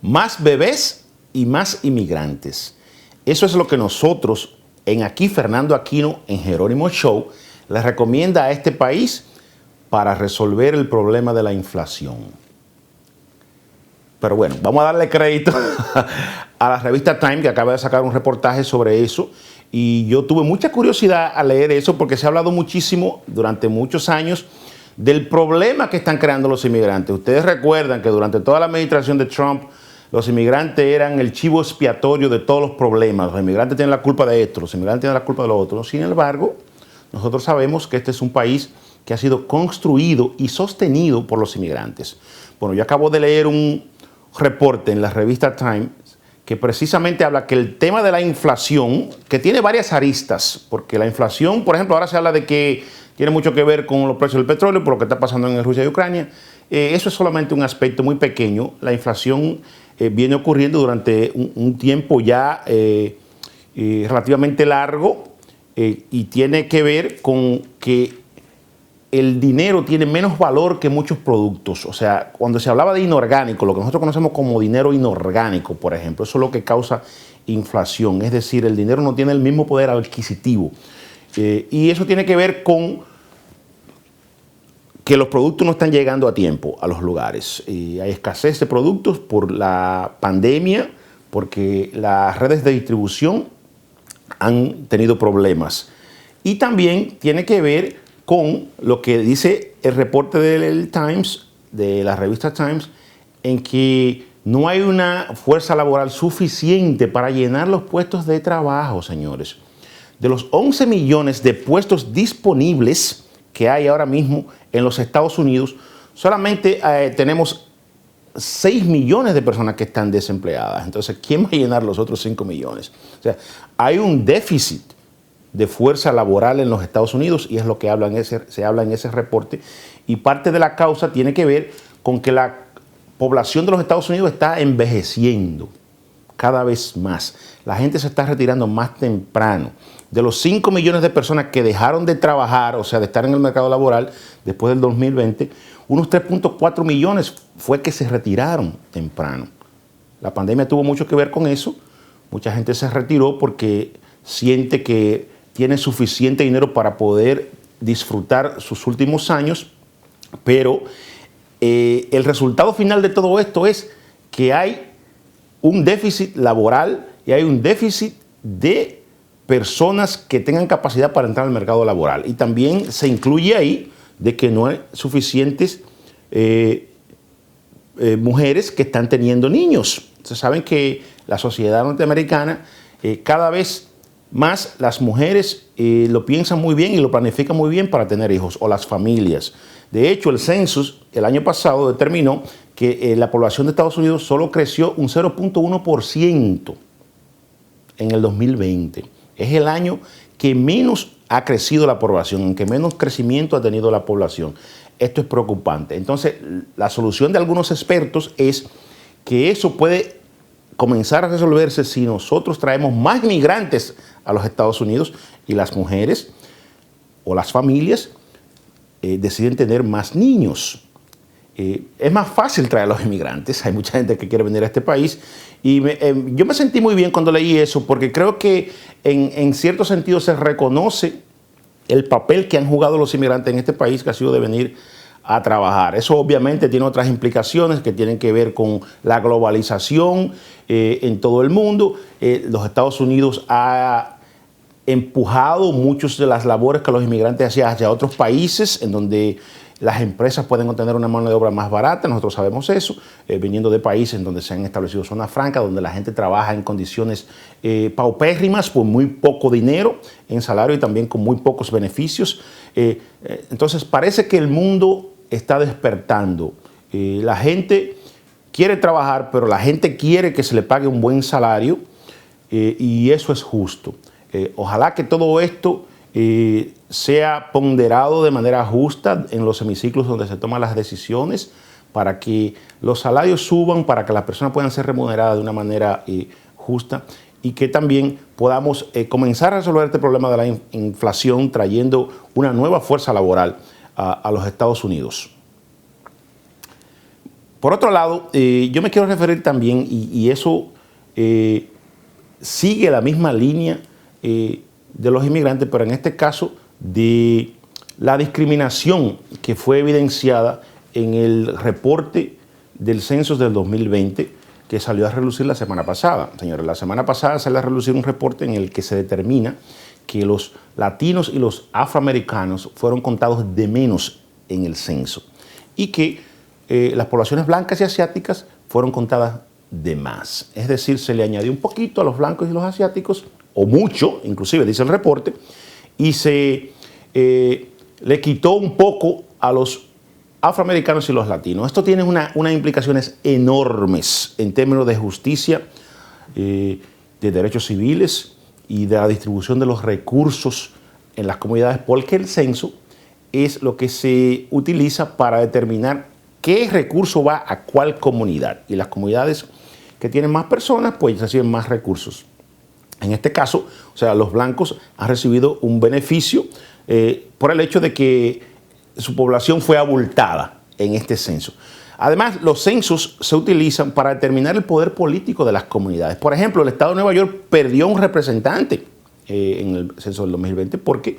más bebés y más inmigrantes. Eso es lo que nosotros, en aquí Fernando Aquino, en Jerónimo Show, les recomienda a este país para resolver el problema de la inflación. Pero bueno, vamos a darle crédito a la revista Time, que acaba de sacar un reportaje sobre eso. Y yo tuve mucha curiosidad al leer eso porque se ha hablado muchísimo durante muchos años del problema que están creando los inmigrantes. Ustedes recuerdan que durante toda la administración de Trump, los inmigrantes eran el chivo expiatorio de todos los problemas. Los inmigrantes tienen la culpa de esto, los inmigrantes tienen la culpa de lo otro. Sin embargo, nosotros sabemos que este es un país que ha sido construido y sostenido por los inmigrantes. Bueno, yo acabo de leer un reporte en la revista Time que precisamente habla que el tema de la inflación, que tiene varias aristas, porque la inflación, por ejemplo, ahora se habla de que tiene mucho que ver con los precios del petróleo, por lo que está pasando en Rusia y Ucrania. Eso es solamente un aspecto muy pequeño. La inflación viene ocurriendo durante un tiempo ya relativamente largo y tiene que ver con que el dinero tiene menos valor que muchos productos. O sea, cuando se hablaba de inorgánico, lo que nosotros conocemos como dinero inorgánico, por ejemplo, eso es lo que causa inflación. Es decir, el dinero no tiene el mismo poder adquisitivo. Y eso tiene que ver con que los productos no están llegando a tiempo a los lugares. Hay escasez de productos por la pandemia, porque las redes de distribución han tenido problemas. Y también tiene que ver con lo que dice el reporte del Times, de la revista Times, en que no hay una fuerza laboral suficiente para llenar los puestos de trabajo, señores. De los 11 millones de puestos disponibles que hay ahora mismo en los Estados Unidos, solamente tenemos 6 millones de personas que están desempleadas. Entonces, ¿quién va a llenar los otros 5 millones? O sea, hay un déficit de fuerza laboral en los Estados Unidos y es lo que se habla en ese reporte. Y parte de la causa tiene que ver con que la población de los Estados Unidos está envejeciendo cada vez más. La gente se está retirando más temprano. De los 5 millones de personas que dejaron de trabajar, o sea, de estar en el mercado laboral después del 2020, unos 3.4 millones fue que se retiraron temprano. La pandemia tuvo mucho que ver con eso. Mucha gente se retiró porque siente que tiene suficiente dinero para poder disfrutar sus últimos años, pero el resultado final de todo esto es que hay un déficit laboral y hay un déficit de personas que tengan capacidad para entrar al mercado laboral. Y también se incluye ahí de que no hay suficientes mujeres que están teniendo niños. Ustedes saben que la sociedad norteamericana cada vez más las mujeres lo piensan muy bien y lo planifican muy bien para tener hijos, o las familias. De hecho, el census el año pasado determinó que la población de Estados Unidos solo creció un 0.1% en el 2020. Es el año que menos ha crecido la población, en que menos crecimiento ha tenido la población. Esto es preocupante. Entonces, la solución de algunos expertos es que eso puede comenzar a resolverse si nosotros traemos más inmigrantes a los Estados Unidos y las mujeres o las familias deciden tener más niños. Es más fácil traer a los inmigrantes, hay mucha gente que quiere venir a este país y yo me sentí muy bien cuando leí eso porque creo que en cierto sentido se reconoce el papel que han jugado los inmigrantes en este país, que ha sido de venir a trabajar. Eso obviamente tiene otras implicaciones que tienen que ver con la globalización en todo el mundo. Los Estados Unidos ha empujado muchas de las labores que los inmigrantes hacían hacia otros países en donde las empresas pueden obtener una mano de obra más barata. Nosotros sabemos eso, viniendo de países en donde se han establecido zonas francas, donde la gente trabaja en condiciones paupérrimas por muy poco dinero en salario y también con muy pocos beneficios. Entonces parece que el mundo está despertando. La gente quiere trabajar, pero la gente quiere que se le pague un buen salario y eso es justo. Ojalá que todo esto sea ponderado de manera justa en los hemiciclos donde se toman las decisiones para que los salarios suban, para que las personas puedan ser remuneradas de una manera justa y que también podamos comenzar a resolver este problema de la inflación trayendo una nueva fuerza laboral a los Estados Unidos. Por otro lado, yo me quiero referir también, y eso sigue la misma línea de los inmigrantes, pero en este caso de la discriminación que fue evidenciada en el reporte del censo del 2020 que salió a relucir la semana pasada. Señores, la semana pasada salió a relucir un reporte en el que se determina que los latinos y los afroamericanos fueron contados de menos en el censo y que las poblaciones blancas y asiáticas fueron contadas de más. Es decir, se le añadió un poquito a los blancos y los asiáticos, o mucho, inclusive dice el reporte, y se le quitó un poco a los afroamericanos y los latinos. Esto tiene unas implicaciones enormes en términos de justicia, de derechos civiles y de la distribución de los recursos en las comunidades, porque el censo es lo que se utiliza para determinar qué recurso va a cuál comunidad. Y las comunidades que tienen más personas, pues reciben más recursos. En este caso, o sea, los blancos han recibido un beneficio por el hecho de que su población fue abultada en este censo. Además, los censos se utilizan para determinar el poder político de las comunidades. Por ejemplo, el estado de Nueva York perdió un representante en el censo del 2020 porque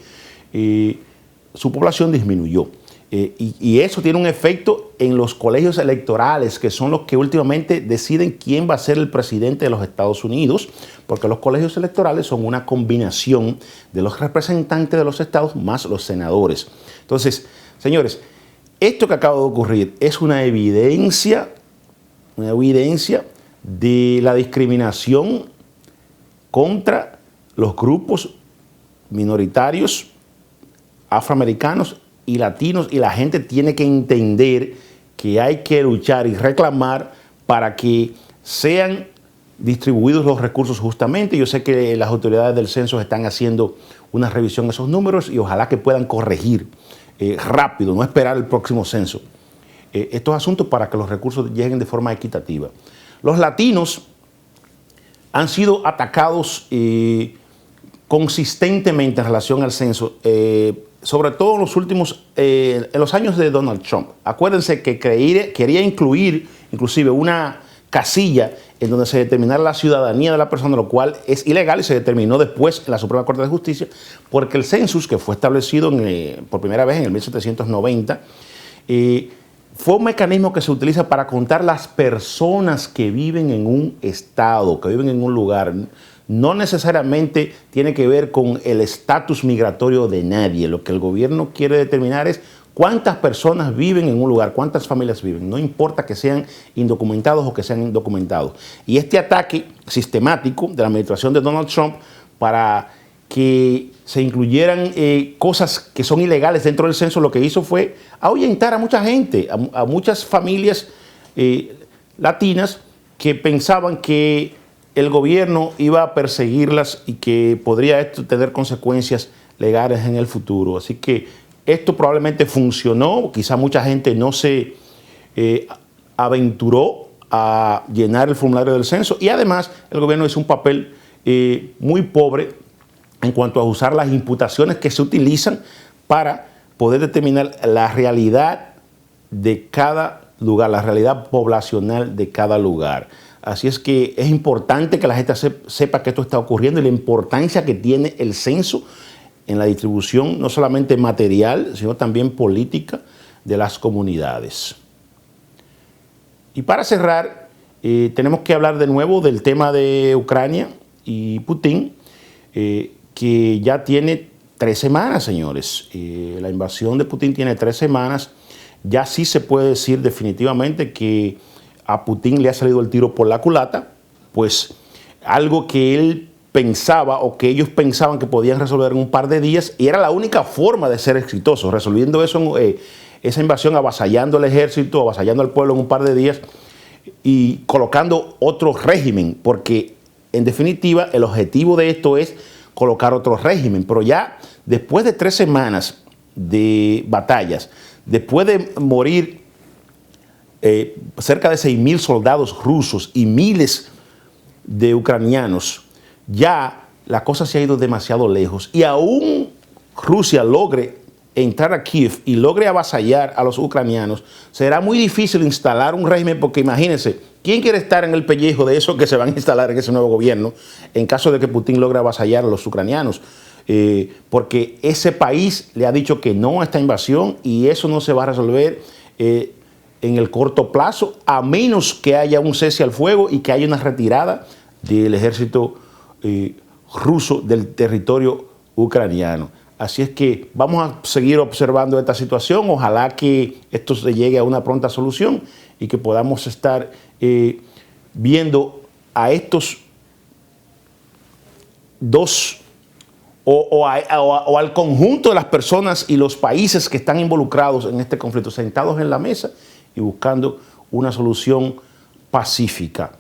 su población disminuyó. Y eso tiene un efecto en los colegios electorales, que son los que últimamente deciden quién va a ser el presidente de los Estados Unidos, porque los colegios electorales son una combinación de los representantes de los estados más los senadores. Entonces, señores, esto que acaba de ocurrir es una evidencia de la discriminación contra los grupos minoritarios afroamericanos y latinos, y la gente tiene que entender que hay que luchar y reclamar para que sean distribuidos los recursos justamente. Yo sé que las autoridades del censo están haciendo una revisión de esos números y ojalá que puedan corregir rápido, no esperar el próximo censo, estos asuntos para que los recursos lleguen de forma equitativa. Los latinos han sido atacados consistentemente en relación al censo, sobre todo en los últimos, en los años de Donald Trump. Acuérdense que quería incluir inclusive una casilla en donde se determinara la ciudadanía de la persona, lo cual es ilegal y se determinó después en la Suprema Corte de Justicia, porque el census, que fue establecido por primera vez en el 1790, fue un mecanismo que se utiliza para contar las personas que viven en un estado, que viven en un lugar. No necesariamente tiene que ver con el estatus migratorio de nadie. Lo que el gobierno quiere determinar es cuántas personas viven en un lugar, cuántas familias viven. No importa que sean indocumentados o que sean indocumentados. Y este ataque sistemático de la administración de Donald Trump para que se incluyeran cosas que son ilegales dentro del censo, lo que hizo fue ahuyentar a mucha gente, a muchas familias latinas que pensaban que el gobierno iba a perseguirlas y que podría esto tener consecuencias legales en el futuro. Así que esto probablemente funcionó, quizá mucha gente no se aventuró a llenar el formulario del censo, y además el gobierno hizo un papel muy pobre en cuanto a usar las imputaciones que se utilizan para poder determinar la realidad de cada lugar, la realidad poblacional de cada lugar. Así es que es importante que la gente sepa que esto está ocurriendo y la importancia que tiene el censo en la distribución no solamente material, sino también política de las comunidades. Y para cerrar, tenemos que hablar de nuevo del tema de Ucrania y Putin, que ya tiene 3 semanas, señores. La invasión de Putin tiene 3 semanas. Ya sí se puede decir definitivamente que a Putin le ha salido el tiro por la culata, pues algo que él pensaba o que ellos pensaban que podían resolver en un par de días, y era la única forma de ser exitoso, resolviendo eso, esa invasión, avasallando al ejército, avasallando al pueblo en un par de días y colocando otro régimen, porque en definitiva el objetivo de esto es colocar otro régimen. Pero ya después de 3 semanas de batallas, después de morir cerca de 6.000 soldados rusos y miles de ucranianos, ya la cosa se ha ido demasiado lejos, y aún Rusia logre entrar a Kiev y logre avasallar a los ucranianos, será muy difícil instalar un régimen, porque imagínense, ¿quién quiere estar en el pellejo de esos que se van a instalar en ese nuevo gobierno en caso de que Putin logre avasallar a los ucranianos? Porque ese país le ha dicho que no a esta invasión y eso no se va a resolver en el corto plazo, a menos que haya un cese al fuego y que haya una retirada del ejército ruso del territorio ucraniano. Así es que vamos a seguir observando esta situación. Ojalá que esto se llegue a una pronta solución y que podamos estar viendo a estos dos o al conjunto de las personas y los países que están involucrados en este conflicto sentados en la mesa y buscando una solución pacífica.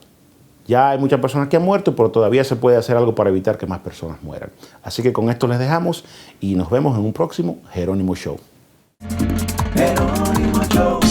Ya hay muchas personas que han muerto, pero todavía se puede hacer algo para evitar que más personas mueran. Así que con esto les dejamos y nos vemos en un próximo Jerónimo Show. Jerónimo Show.